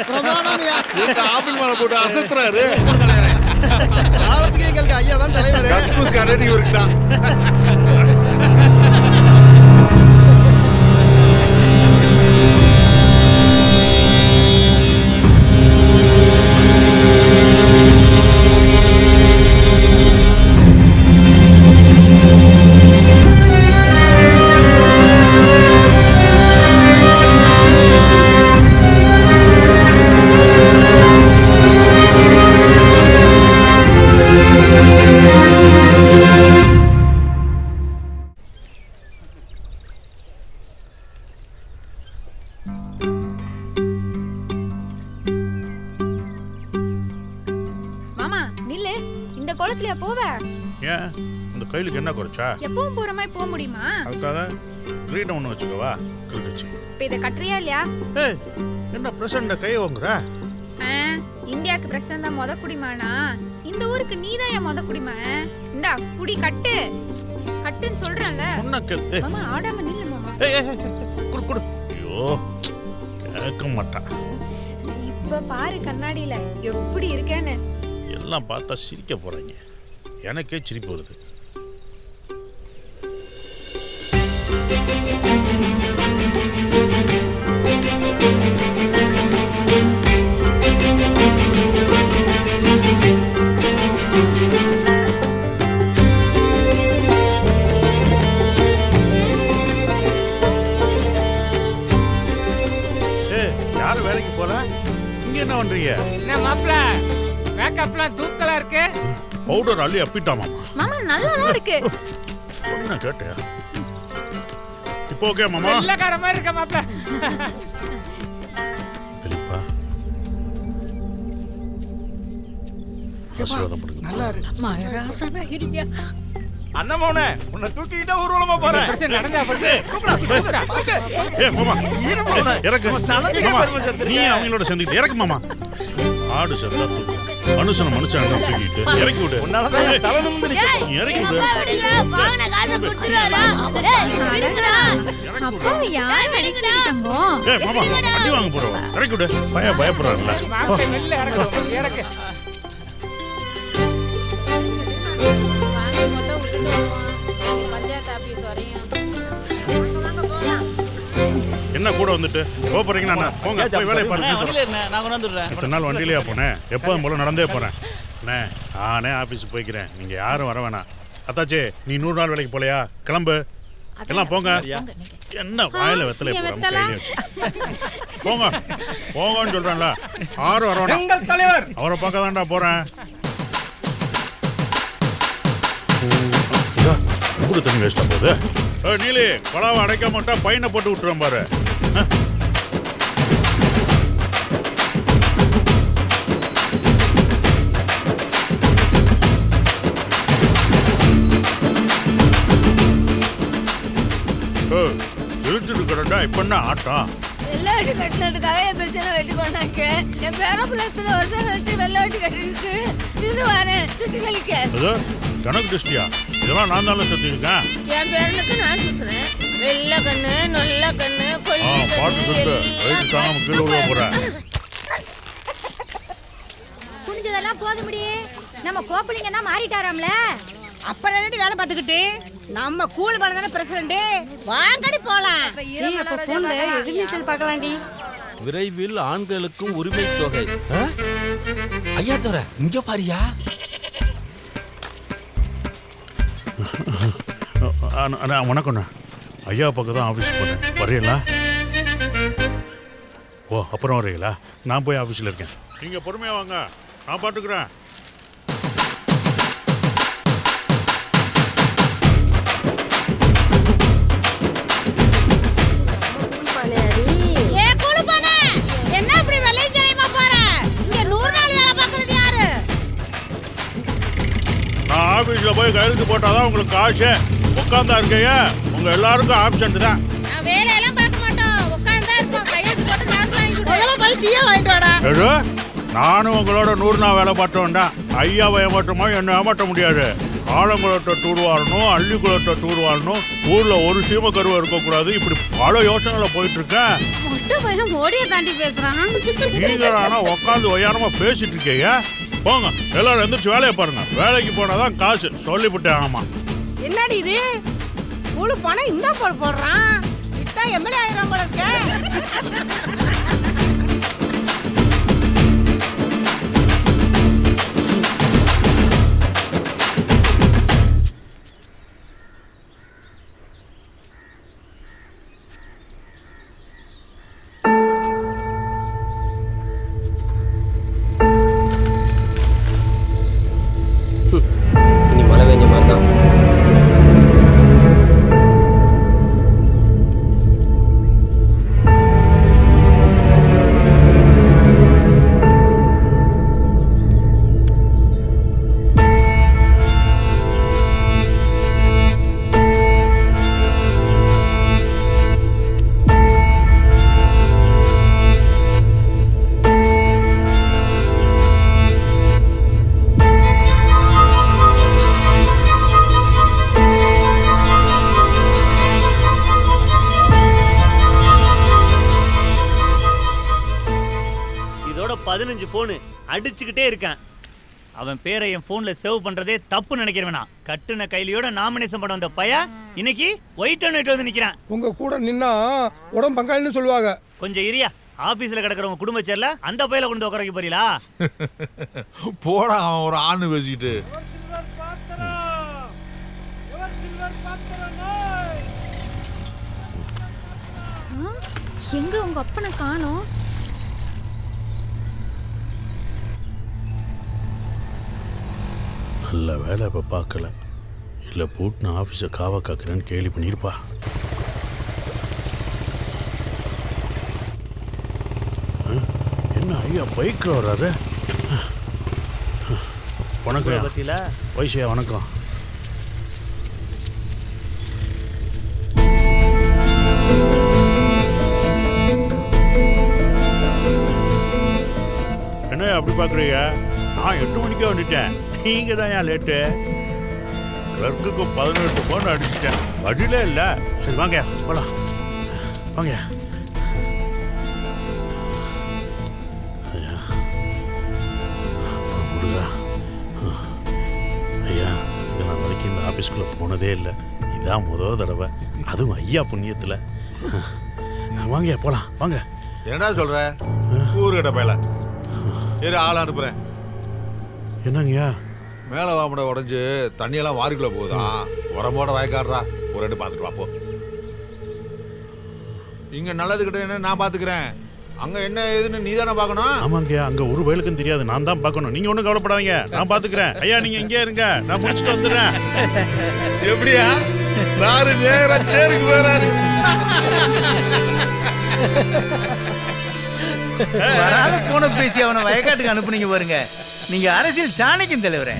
பிரமாணம்யா. Apple மேல போட்டு அசத்துறாரு. காலத்துக்கு எங்களுக்கு ஐயா தான் தலைவர். கக்கூஸ் கரடி இவருக்கு தான். குளத்துலயா போவ? ஏன் இந்த கையிலுக்கு என்ன குறைச்சா? எப்பவும் போற மாதிரி போக முடியுமா? அதுக்காக கிரீடம் ஒன்று வச்சுக்கவா கிழிச்சு. இப்போ இதை கட்டுறியா இல்லையா? ஏய் என்ன பிரசிடண்ட கை வாங்குற? இந்தியாவுக்கு பிரசிடண்ட் தான் முத குடிமானா, இந்த ஊருக்கு நீதான் என் முத குடிமா. இந்தா குடி கட்டு கட்டுன்னு சொல்றேன்ல. சொன்னா கேளு. மாமா ஆடாம நில்லு மாமா. குடு குடு. ஐயோ கேட்க மாட்டா. இப்ப பாரு கண்ணாடியில எப்படி இருக்கேன்னு. எல்லாம் பார்த்தா சிரிக்க போறாங்க. எனக்கே சிரிப்பு வருது. யாரும் வேலைக்கு போல, இங்க என்ன பண்றீங்க? என்ன மாப்ள மேக்கப்லாம் தூக்கலா இருக்கு. பவுடர் அள்ளி அப்பிட்டாமா. மாமா நல்லா தான் இருக்கு. என்ன கேட்டியா? இப்போ ஓகே மாமா. வெள்ளக்கார மாதிரி இருக்க மாப்ள. பெரியப்பா ஆசீர்வாதம் பண்ணுங்க. நல்லா இருக்கு. மகாராசனா இருங்க. அண்ணமோனே உன்னை தூக்கிட்டா ஊர்வலமா போறேன். பிரச்சனை நடந்தா படுது. ஏய் மாமா இறக்கு. மாமா நீ நீ அவங்களோட சேர்ந்துக்கிட்டு இறக்கு மாமா. ஆடு செத்தா தூக்கு. மனுஷன் மனுஷன் தூக்கிட்டு இறக்கி விடு. உன்னாலதான் தலை நிமிர்ந்து நிக்க. நீ இறக்கி விடு. அப்பா யார் வெடிக்கிறா தங்கம்? ஏய் மாமா அடி வாங்க போறோம். இறக்கி விடு. பயப்படுறான்ல. மாப்ள மெல்ல இறக்கு. இறக்கு. என்ன கூட வந்துட்டு போறீங்கன்னா போங்க போய் வேலையை பாருங்க. நான் கொண்டு வந்துடுறேன். இத்தனை நாள் வண்டியிலேயே போனேன். எப்போதும் போல நடந்தே போறேன். அண்ணே நானே ஆஃபீஸுக்கு போய்க்கிறேன். நீங்க யாரும் வர வேணாம். அத்தாச்சி நீ 100 நாள் வேலைக்கு போலையா? கிளம்பு எல்லாம் போங்க. என்ன வாயில வெத்தலை போங்க போங்கன்னு சொல்றேன்ல. யாரும் வர வேணாம். தலைவர் அவரை பார்க்க தான்டா போறேன். கூட தண்ணி வேஸ்டா போகுது. நீலி கொலாவை அடைக்க மாட்டா பையனை போட்டு விட்டுறேன் பாரு. இழுத்துட்டு கடண்டா இப்ப என்ன ஆட்டம்? வெள்ளாட்டு கட்டினதுக்காக என் பிரச்சனை வெட்டி கொண்டாங்க. என் பேரப்புலத்துல வருஷம் கழிச்சு வெள்ளாட்டு கட்டிருக்கு. இது வரேன் சுற்றி கழிக்க. கணக்கு திருஷ்டியா? இதெல்லாம் நான் தானே சுத்திருக்கேன். என் பேரனுக்கு நான் சுத்துறேன். வெள்ளை கண்ணு நொல்ல கண்ணு பாட்டு சுத்து வயிற்று தாங்க கீழே உள்ள போறேன். புரிஞ்சதெல்லாம் போத முடியே. நம்ம கோப்பலிங்க தான் மாறிட்டாராம்ல. அப்புறம் என்னடி வேலை பார்த்துக்கிட்டு நம்ம கூல் பண்ண தானே பிரசிடண்ட். வாங்கடி போலாம். எதிர்நீச்சல் பார்க்கலாம்டி. விரைவில் ஆண்களுக்கும் உரிமை தொகை. ஐயா தோற இங்க பாரியா. வணக்கண்ணா. ஐயா பக்கம் தான் ஆஃபீஸ் போகிறேன். வரையலா? ஓ அப்புறம் வரையலா? நான் போய் ஆஃபீஸில் இருக்கேன். நீங்கள் பொறுமையாக வாங்க, நான் பார்த்துக்கிறேன். என்ன இப்படி வெள்ளை ஜெயமா போற? இங்க 100 நாள் வேலை பார்க்கறது யாரு? நான் ஆஃபீஸில் போய் கையெழுத்து போட்டாதான் உங்களுக்கு காசு. உட்காந்தா இருக்கையா உங்க எல்லாருக்கும் ஆப்ஷன் தான். நான் வேலையெல்லாம் பார்க்க மாட்டோம். உட்கார்ந்தா இருப்போம். கையெழுத்து போட்டு காசு வாங்கி கொடு. முதல்ல போய் டீயை வாங்கிட்டு வாடா. நானும் உங்களோட 100 நாள் வேலை பார்த்தோம்டா. ஐயாவை ஏமாற்றமா என்ன ஏமாற்ற முடியாது. ஆழங்குளத்தை டூர் வாழணும், அள்ளிக்குளத்தை டூர் வாழணும், ஊர்ல ஒரு சீம கருவை இருக்கக்கூடாது. இப்படி பல யோசனைல போயிட்டு இருக்கேன். மொட்டை பையன் மோடியை தாண்டி பேசுறான். நீங்க ஆனா உட்காந்து ஒய்யாரமா பேசிட்டு இருக்கீங்க. போங்க எல்லாரும் எந்திரிச்சு வேலையை பாருங்க. வேலைக்கு போனாதான் காசு சொல்லிவிட்டேன். ஆமா என்னடி இது கூழு பணம் இந்த போடுறான். இட்டா எம்எல்ஏ ஆயிரம் போல இருக்க. இனி மழை பெஞ்ச மாதிரி தான். இதோட 15 போனு அடிச்சுக்கிட்டே இருக்கான். அவன் பேரை என் போன்ல சேவ் பண்றதே தப்பு நினைக்கிறவனா. கட்டுன கைலியோட நாமினேஷன் பண்ண வந்த பையன் இன்னைக்கு ஒயிட் அண்ட் ஒயிட் வந்து நிக்கிறான். உங்க கூட நின்னா உடம்பு பங்காளின்னு சொல்லுவாங்க. கொஞ்சம் இரியா. ஆபீஸ்ல கிடக்குறவங்க குடும்ப சேர்ல அந்த பையில கொண்டு உட்கார வைக்க போறீங்களா? போடா அவன் ஒரு ஆணு பேசிக்கிட்டு. எங்க உங்க அப்பனை காணோம்? நல்ல வேலை இப்போ பார்க்கல. இல்லை போட்டு நான் ஆஃபீஸை காவா காக்கிறேன்னு கேள்வி பண்ணியிருப்பா. என்ன ஐயா பைக்கில் வர்றாரு? வணக்கம் பத்தியில வைசியா, வணக்கம். என்ன அப்படி பார்க்குறீங்க? நான் 8 மணிக்கே வந்துட்டேன். நீங்கள் தான் ஏன் லேட்டு? கிளர்க்குக்கு 18 போன் அடிச்சிட்டேன். வழியிலே இல்லை. சரி வாங்க போலாம். வாங்க ஐயா. முருகா ஐயா, இது நான் வரைக்கும் இந்த ஆஃபீஸ்குள்ளே போனதே இல்லை. இதான் முதல் தடவை, அதுவும் ஐயா புண்ணியத்தில். வாங்க போலாம் வாங்க. என்ன சொல்ற? ஊருகிட்ட பையல சரி ஆள் அனுப்புறேன். என்னங்கய்யா? மேலே வாமுட உடஞ்சி தண்ணியெல்லாம் வாரிக்குள்ள போகுதா? உரம்போட வயக்காடுறா, ஒரு ரெண்டு பார்த்துட்டு வாப்போ. இங்கே நல்லது கிட்ட என்ன நான் பார்த்துக்கிறேன். அங்கே என்ன ஏதுன்னு நீ தானே பார்க்கணும். ஆமாங்கய்யா, அங்கே ஒரு வயலுக்கும் தெரியாது. நான் தான் பார்க்கணும். நீங்கள் ஒன்றும் கவலைப்படாதீங்க, நான் பார்த்துக்கிறேன். ஐயா நீங்கள் இங்கே இருங்க, நான் முடிச்சுட்டு வந்துடுறேன். எப்படியா சாரு நேரா சேருக்கு போறாரு. வராத போன பேசி அவனை வயக்காட்டுக்கு அனுப்புனீங்க பாருங்க. நீங்க அரசியல் சாணக்கியம் தலைவரே.